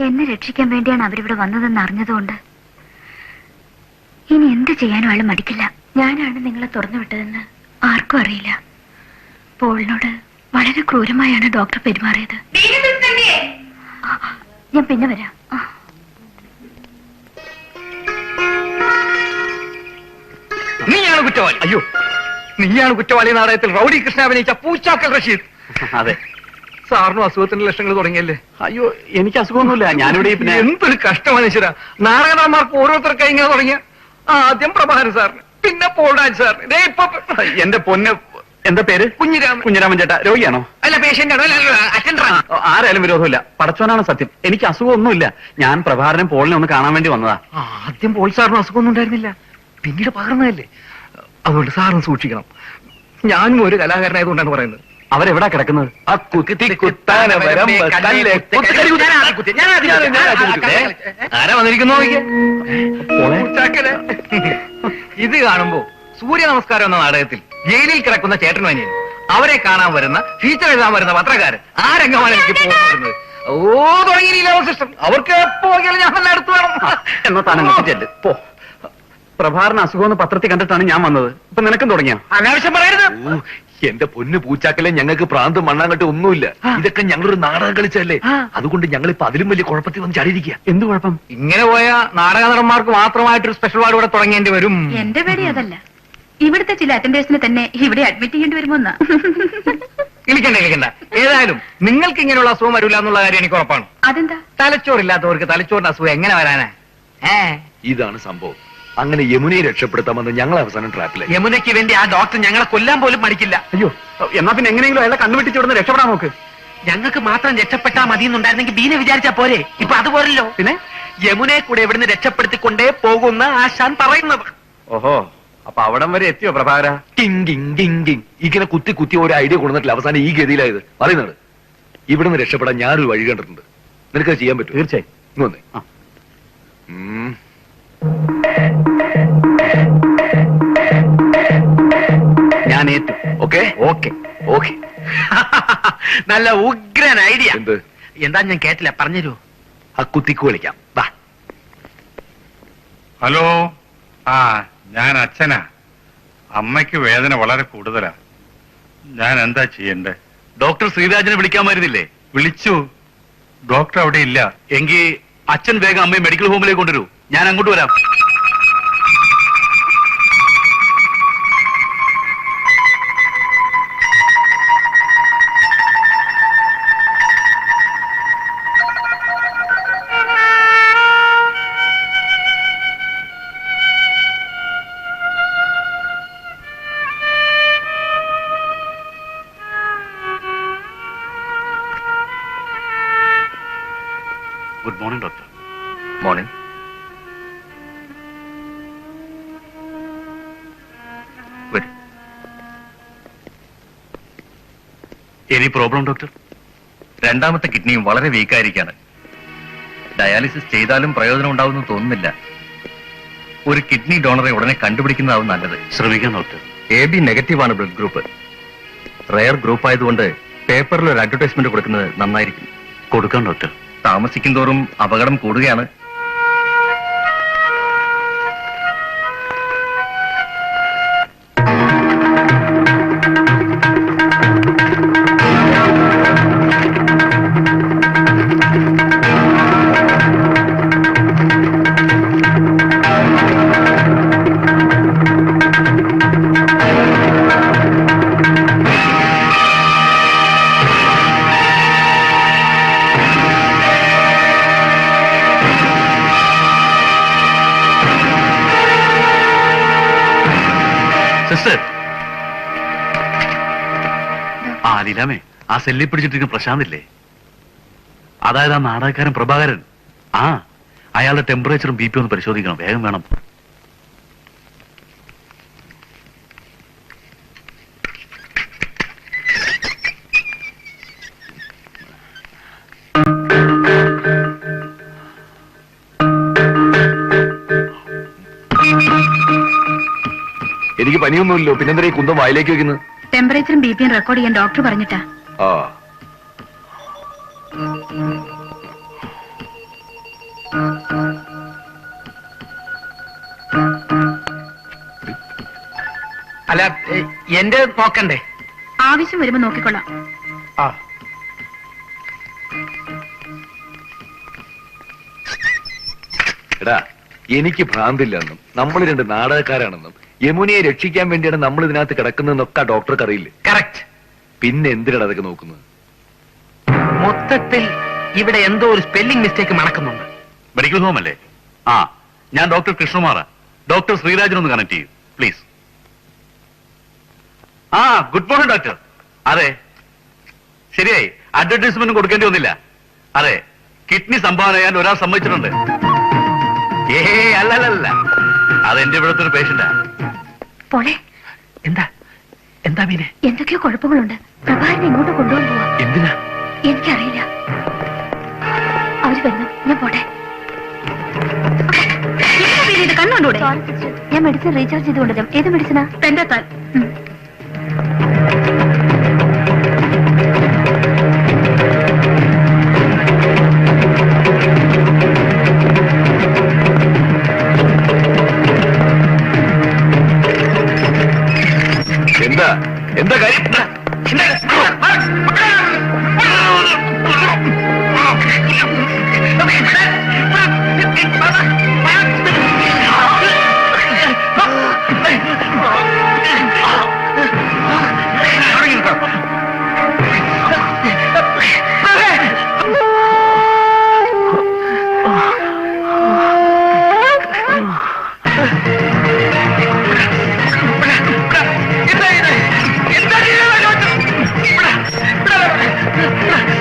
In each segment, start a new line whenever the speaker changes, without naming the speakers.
എന്നെ രക്ഷിക്കാൻ വേണ്ടിയാണ് അവരിവിടെ വന്നതെന്ന് അറിഞ്ഞതുകൊണ്ട് ഇനി എന്ത് ചെയ്യാനും അയാൾ മടിക്കില്ല. ഞാനാണ് നിങ്ങളെ തുറന്നു വിട്ടതെന്ന് ആർക്കും അറിയില്ല. പോളിനോട് വളരെ ക്രൂരമായാണ് ഡോക്ടർ പെരുമാറിയത്. ഞാൻ പിന്നെ വരാം.
നീയാണ് കുറ്റവാളി. അയ്യോ, നീയാണ് കുറ്റവാളി നാടകത്തിൽ റൗഡി കൃഷ്ണ അഭിനയിച്ച പൂച്ചാക്കൽ റഷീദ്.
അതെ,
സാറിനും അസുഖത്തിന്റെ ലക്ഷണങ്ങൾ തുടങ്ങിയല്ലേ?
അയ്യോ, എനിക്ക് അസുഖമൊന്നുമില്ല. ഞാനിവിടെ
എന്തൊരു കഷ്ടമാണ് ഈശ്വര. നാടകന്മാർക്ക് ഓരോരുത്തർക്കായി ഇങ്ങനെ തുടങ്ങിയ ആദ്യം പ്രഭാകരൻ സാറിന്, പിന്നെ പോൾരാജ് സാറിന്, ഇപ്പൊ
എന്റെ പൊന്ന്. എന്താ പേര്? കുഞ്ഞിരാമൻ ചേട്ടാ. രോഗിയാണോ?
അല്ല, പേഷ്യന്റ് ആണോ? അറ്റൻഡറാണ്.
ആരായാലും വിരോധമില്ല. പടച്ചവനാണ് സത്യം. എനിക്ക് അസുഖമൊന്നുമില്ല. ഞാൻ പ്രഭാകരനും പോളിനെ ഒന്ന് കാണാൻ വേണ്ടി വന്നതാ.
ആദ്യം പോൾ സാറിനും അസുഖമൊന്നും ഉണ്ടായിരുന്നില്ല, പിന്നീട് പകർന്നതല്ലേ. അതുകൊണ്ട് സാറും സൂക്ഷിക്കണം. ഞാനും ഒരു കലാകാരനായതുകൊണ്ടാണ് പറയുന്നത്.
അവരെവിടാ കിടക്കുന്നത്?
ആരാ വന്നിരിക്കുന്നു? ഇത് കാണുമ്പോ സൂര്യ നമസ്കാരം എന്ന നാടകത്തിൽ ജയിലിൽ കിടക്കുന്ന ചേട്ടനും അനിയൻ അവരെ കാണാൻ വരുന്ന ഫീച്ചർ എഴുതാൻ വരുന്ന പത്രക്കാരൻ ആ രംഗമാണ് എനിക്ക് പോകുന്നത്. തുടങ്ങിയില്ല സിസ്റ്റം. അവർക്ക് എപ്പോ ഞാൻ നല്ല അടുത്ത് വേണം.
എന്നാ താനെ പോ. പ്രഭാകരന് അസുഖമെന്ന് പത്രത്തിൽ കണ്ടിട്ടാണ് ഞാൻ വന്നത്. ഇപ്പൊ നിനക്കും തുടങ്ങിയ
അനാവശ്യം പറയരുത്.
എന്റെ പൊന്ന് പൂച്ചാക്കലെ, ഞങ്ങൾക്ക് പ്രാന്ത് മണ്ണാങ്കട്ട് ഒന്നുമില്ല. ഇതൊക്കെ ഞങ്ങളൊരു നാടകം കളിച്ചല്ലേ. അതുകൊണ്ട് ഞങ്ങളിപ്പോ അതിലും വലിയ കുഴപ്പത്തിൽ വന്ന് ചാടിയിരിക്കുക.
എന്ത് കുഴപ്പം?
ഇങ്ങനെ പോയ നാടക നടന്മാർക്ക് മാത്രമായിട്ടൊരു സ്പെഷ്യൽ വാർഡ് ഇവിടെ തുടങ്ങേണ്ടി വരും.
എന്റെ പേടി അതല്ല, ഇവിടുത്തെ ചില അറ്റൻഡേഴ്സിനെ തന്നെ ഇവിടെ അഡ്മിറ്റ് ചെയ്യേണ്ടി വരുമോന്നാ.
ഇരിക്കണ്ട. ഏതായാലും നിങ്ങൾക്ക് ഇങ്ങനെയുള്ള അസുഖം വരില്ല എന്നുള്ള കാര്യം എനിക്ക് ഉറപ്പാണ്.
അതെന്താ?
തലച്ചോറില്ലാത്തവർക്ക് തലച്ചോറിന്റെ അസുഖം എങ്ങനെ വരാനാ?
ഇതാണ് സംഭവം. അങ്ങനെ യമുനയെ രക്ഷപ്പെടുത്താമെന്ന് ഞങ്ങൾ അവസാനം ട്രാപ്പിലായി.
യമുനയ്ക്ക് വേണ്ടി ആ ഡോക്ടർ ഞങ്ങളെ കൊല്ലാൻ പോലും മടിക്കില്ല.
അയ്യോ, എന്നാ പിന്നെ എങ്ങനെയെങ്കിലും അയാളെ കണ്ടുപിടിച്ചിവിടുന്ന് രക്ഷപ്പെടാൻ നോക്ക്.
ഞങ്ങൾക്ക് മാത്രം രക്ഷപ്പെട്ടാ മതി എന്നുണ്ടായിരുന്നെങ്കിൽ ബീനെ വിചാരിച്ചാ പോരെ. ഇപ്പൊ അതുപോലല്ലോ.
പിന്നെ
യമുനയെ കൂടെ ഇവിടുന്ന് രക്ഷപ്പെടുത്തിക്കൊണ്ടേ പോകുന്ന ആശാൻ പറയുന്നത്.
ഓഹോ, അപ്പൊ അവിടം വരെ എത്തിയോ പ്രഭാകര?
ഇങ്ങനെ കുത്തി കുത്തി ഒരു ഐഡിയ കൊടുത്തിട്ടില്ല, അവസാനം ഈ ഗതിയിലായത് പറയുന്നത്. ഇവിടുന്ന് രക്ഷപ്പെടാൻ ഞാനൊരു വഴി കണ്ടിട്ടുണ്ട്. നിനക്കത് ചെയ്യാൻ പറ്റും?
തീർച്ചയായും.
ഇങ്ങൊന്നേ.
ഞാൻ ഏറ്റു.
Okay
okay
okay.
നല്ല ഉഗ്രൻ ഐഡിയ.
എന്ത്?
എന്താ ഞാൻ കേട്ടില്ല, പറഞ്ഞുതരൂ.
ആ കുത്തിക്ക് വിളിക്കാം. വാ.
ഹലോ, ഞാൻ അച്ഛനാ. അമ്മയ്ക്ക് വേദന വളരെ കൂടുതലാ. ഞാൻ എന്താ ചെയ്യണ്ടേ?
ഡോക്ടർ ശ്രീരാജനെ വിളിക്കാമായിരുന്നില്ലേ?
വിളിച്ചു. ഡോക്ടർ അവിടെ ഇല്ല.
എങ്കിൽ അച്ഛൻ വേഗം അമ്മയെ മെഡിക്കൽ ഹോമിലേക്ക് കൊണ്ടുവരൂ. ഞാൻ അങ്ങോട്ട് വരാം. Good morning doctor.
Morning.
Any problem doctor?
രണ്ടാമത്തെ കിഡ്നിയും വളരെ വീക്കായിരിക്കാണ്. ഡയാലിസിസ് ചെയ്താലും പ്രയോജനം ഉണ്ടാവുമെന്ന് തോന്നുന്നില്ല. ഒരു കിഡ്നി ഡോണറെ ഉടനെ കണ്ടുപിടിക്കുന്നതാവും നല്ലത്.
ശ്രമിക്കാം ഡോക്ടർ.
AB നെഗറ്റീവാണ് ബ്ലഡ് ഗ്രൂപ്പ്. റയർ ഗ്രൂപ്പ് ആയതുകൊണ്ട് പേപ്പറിൽ ഒരു അഡ്വർടൈസ്മെന്റ് കൊടുക്കുന്നത് നന്നായിരിക്കും.
കൊടുക്കാം ഡോക്ടർ.
താമസിക്കും തോറും അപകടം കൂടുകയാണ്.
സിസ്റ്റർ. ലീലാമേ, ആ സെല്ലിൽ പിടിച്ചിട്ടിരിക്കുന്ന പ്രശാന്ത് ഇല്ലേ? അതായത് ആ നാടകക്കാരൻ പ്രഭാകരൻ. അയാളുടെ ടെമ്പറേച്ചറും BP ഒന്ന് പരിശോധിക്കണം. വേഗം വേണം.
എനിക്ക് പനിയൊന്നുമില്ലോ, പിന്നെന്താ ഈ കുന്തം വായിലേക്ക് വെക്കുന്നത്?
ടെമ്പറേച്ചറും BPയും റെക്കോർഡ് ചെയ്യാൻ ഡോക്ടർ പറഞ്ഞിട്ടാ.
അല്ല എന്റെ നോക്കണ്ടേ?
ആവശ്യം വരുമ്പോ നോക്കിക്കൊള്ളാം.
ആ
എടാ, എനിക്ക് ഭ്രാന്തില്ലെന്നും നമ്മൾ രണ്ട് നാടകക്കാരാണെന്നും യമുനയെ രക്ഷിക്കാൻ വേണ്ടിയാണ് നമ്മൾ ഇതിനകത്ത് കിടക്കുന്നതെന്നൊക്കെ ആ ഡോക്ടർക്ക് അറിയില്ലേ?
കറക്റ്റ്.
പിന്നെ എന്തിനാണ് അതൊക്കെ നോക്കുന്നത്?
മൊത്തത്തിൽ ഇവിടെ എന്തോ ഒരു സ്പെല്ലിംഗ് മിസ്റ്റേക്ക് മണക്കുന്നുണ്ട്.
മെഡിക്കൽ ഹോം അല്ലേ? ആ, ഞാൻ ഡോക്ടർ കൃഷ്ണകുമാറാ. ഡോക്ടർ ശ്രീരാജനൊന്ന് കണക്ട് ചെയ്യൂ പ്ലീസ്. ആ, ഗുഡ് മോർണിംഗ് ഡോക്ടർ. അതെ, ശരിയായി. അഡ്വർടൈസ്മെന്റ് കൊടുക്കേണ്ടി വന്നില്ല. അതെ, കിഡ്നി സംഭാവന ചെയ്യാൻ ഒരാൾ സമ്മതിച്ചിട്ടുണ്ട്. അല്ലല്ല, അതെന്റെ ഇവിടുത്തെ ഒരു പേഷ്യന്റാ.
പോളെ,
എന്താ എന്താ മീനെ?
എന്തൊക്കെയോ കുഴപ്പങ്ങളുണ്ട്. പ്രഭാകരനെ ഇങ്ങോട്ട് കൊണ്ടുപോകാൻ പോവാ.
എന്തിനാ?
എനിക്കറിയില്ല. അവര് വരുന്നു, ഞാൻ പോട്ടെ. കണ്ണുണ്ടൂടെ? ഞാൻ മെഡിസിൻ റീചാർജ് ചെയ്ത് കൊണ്ടുവരാം. ഏത് മെഡിസിനാ? പെൻഡത്താൽ.
എന്താ എന്താ കാര്യം?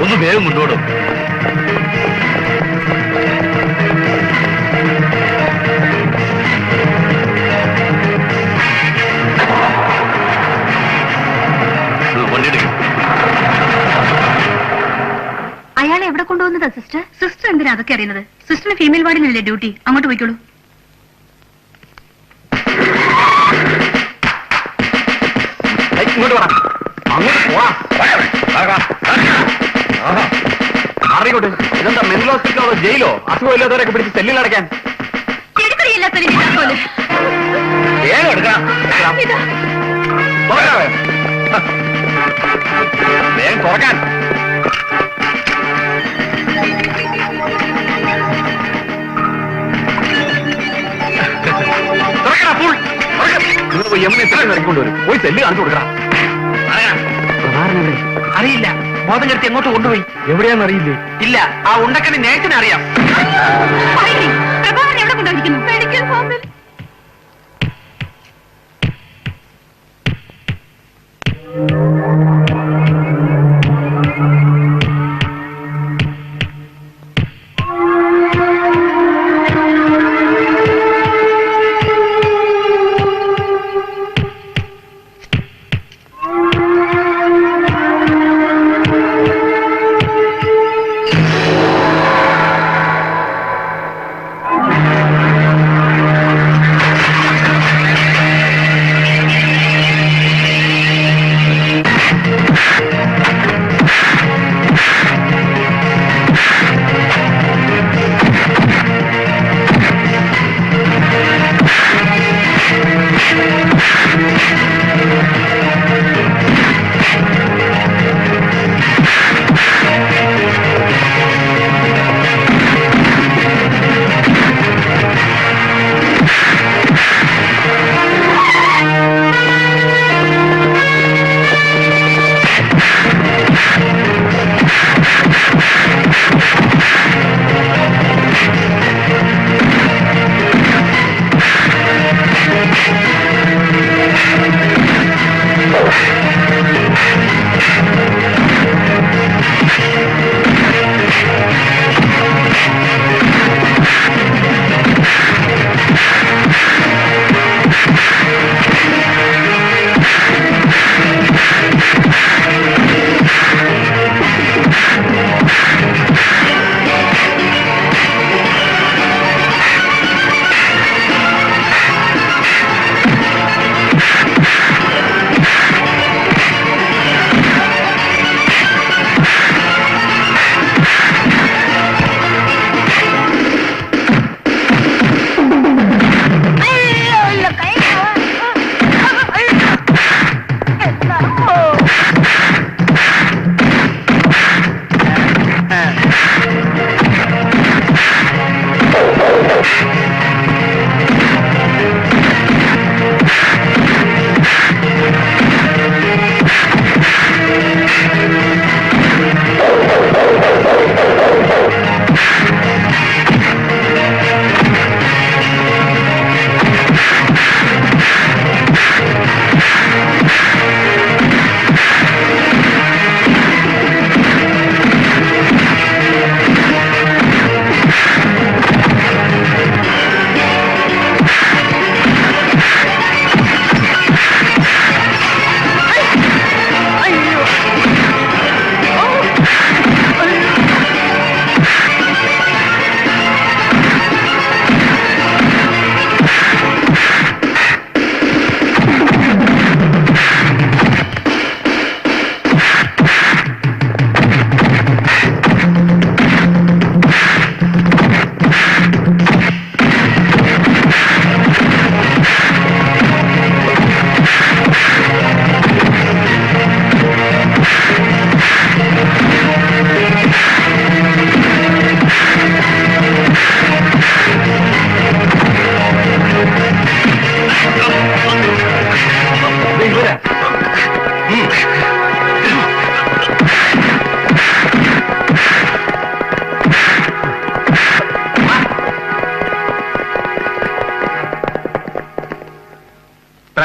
ഒന്ന് വേഗം കൊണ്ടുപോടും.
അയാളെ എവിടെ കൊണ്ടുവന്നതാ സിസ്റ്റർ? സിസ്റ്റർ എന്തിനാ അതൊക്കെ അറിയുന്നത്? സിസ്റ്ററിന് ഫീമെയിൽ വാർഡിനല്ലേ ഡ്യൂട്ടി? അങ്ങോട്ട് പോയിക്കോളൂ.
ഇങ്ങോട്ട് വേണം, അങ്ങോട്ട് പോവാം. അറിയോട്ട് ഇതെന്താ മെന്റൽ ഹോസ്പിറ്റലോ ജയിലോ? അസുഖമില്ലാത്തവരൊക്കെ പിടിച്ച് സെല്ലിൽ അടയ്ക്കാൻ. വേഗം എടുക്കണം. വേഗം തുറക്കാൻ. നിങ്ങൾ പോയി യമുനെ എത്രയും ഇറങ്ങിക്കൊണ്ടുവരും. പോയി സെല്ല് കാണിച്ചു കൊടുക്കണം. അറിയില്ല, ബോധം കെടുത്തി എങ്ങോട്ട് കൊണ്ടുപോയി. എവിടെയാന്ന് അറിയില്ലേ? ഇല്ല, ആ ഉണ്ടക്കണി നേരത്തിന് അറിയാം.
എവിടെ കൊണ്ടുപോയിരിക്കുന്നു? മെഡിക്കൽ ഹോമിൽ.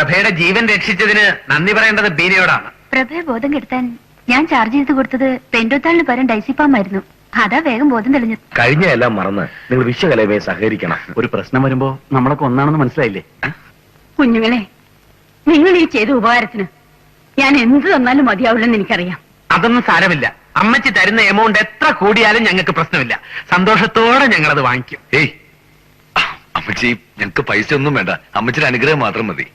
പ്രഭയുടെ ജീവൻ രക്ഷിച്ചതിന് നന്ദി പറയേണ്ടത് ബീനയോടാണ്.
പ്രഭയെ ബോധം കെടുത്താൻ ഞാൻ ചാർജ് ചെയ്ത് കൊടുത്തത് പെൻഡോത്താളിന് പകരം ഡൈസിപ്പാമായിരുന്നു. അതാ വേഗം ബോധം തെളിഞ്ഞത്.
കഴിഞ്ഞ എല്ലാം മറന്ന് നിങ്ങൾ വിശ്വകലയുമായി സഹകരിക്കണം.
ഒരു പ്രശ്നം വരുമ്പോ നമ്മളൊക്കെ ഒന്നാണെന്ന് മനസ്സിലായില്ലേ?
കുഞ്ഞുങ്ങളെ, നിങ്ങൾ ഈ ചെയ്ത ഉപകാരത്തിന് ഞാൻ എന്ത് തന്നാലും മതിയാവില്ലെന്ന് എനിക്കറിയാം.
അതൊന്നും സാരമില്ല. അമ്മച്ചി തരുന്ന എമൗണ്ട് എത്ര കൂടിയാലും ഞങ്ങൾക്ക് പ്രശ്നമില്ല. സന്തോഷത്തോടെ ഞങ്ങളത് വാങ്ങിക്കും.
ഏയ് അമ്മച്ചി, ഞങ്ങക്ക് പൈസ ഒന്നും വേണ്ട, അമ്മച്ചിയുടെ അനുഗ്രഹം മാത്രം മതി.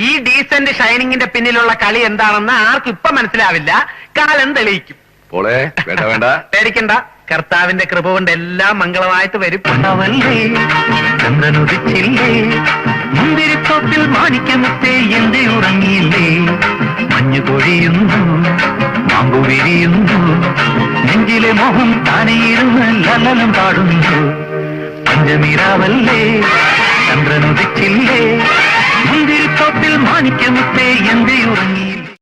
ഈ ഡീസന്റ് ഷൈനിങ്ങിന്റെ പിന്നിലുള്ള കളി എന്താണെന്ന് ആർക്കും ഇപ്പൊ മനസ്സിലാവില്ല. കാലം തെളിയിക്കും.
പോളെ വേണ്ട വേണ്ട,
പേടിക്കണ്ട, കർത്താവിന്റെ കൃപ കൊണ്ട് എല്ലാം മംഗളമായിട്ട് വരും.
മുന്തിരിത്തോപ്പിൽ മാണിക്കമുത്തേ എന്റെ ഉറങ്ങിയില്ലേ, മഞ്ഞു പൊഴിയുന്നു, മാമ്പു വിരിയുന്നു, നെഞ്ചിലെ മോഹം താനെയിരുന്ന് ലലനം പാടുന്നു. പഞ്ചമിരാവല്ലേ, ചന്ദ്രനുദിച്ചില്ലേ, മുന്തിരിത്തോപ്പിൽ മാണിക്കമുത്തേ എന്റെ ഉറങ്ങി.